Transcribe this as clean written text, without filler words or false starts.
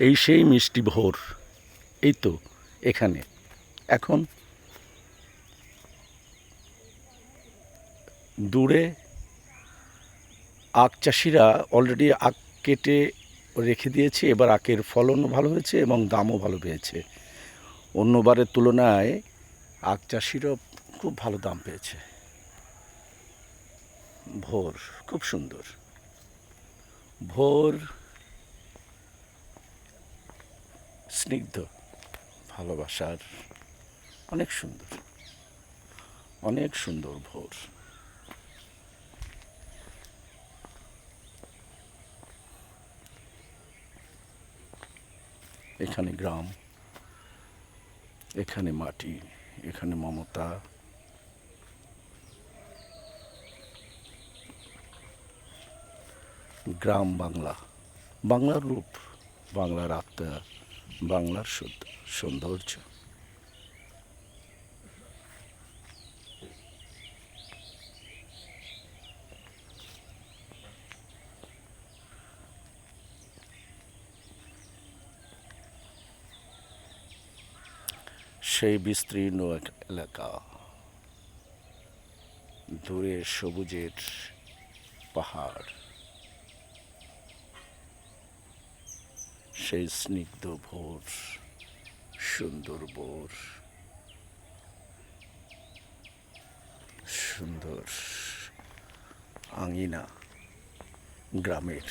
এই সেই মিষ্টি ভোর, এই তো এখানে। এখন দূরে আখ চাষিরা অলরেডি আখ কেটে রেখে দিয়েছে। এবার আখের ফলনও ভালো হয়েছে এবং দামও ভালো পেয়েছে। অন্যবারের তুলনায় আখ চাষিরাও খুব ভালো দাম পেয়েছে। ভোর খুব সুন্দর। ভোর স্নিগ্ধ, ভালোবাসার, অনেক সুন্দর, অনেক সুন্দর ভোর। এখানে গ্রাম, এখানে মাটি, এখানে মমতা। গ্রাম বাংলা, বাংলার রূপ, বাংলার আত্মা, বাংলার সৌন্দর্য। সেই বিস্তীর্ণ এক এলাকা, দূরে সবুজের পাহাড়, সেই স্নিগ্ধ ভোর, সুন্দর ভোর, সুন্দর আঙিনা গ্রামের।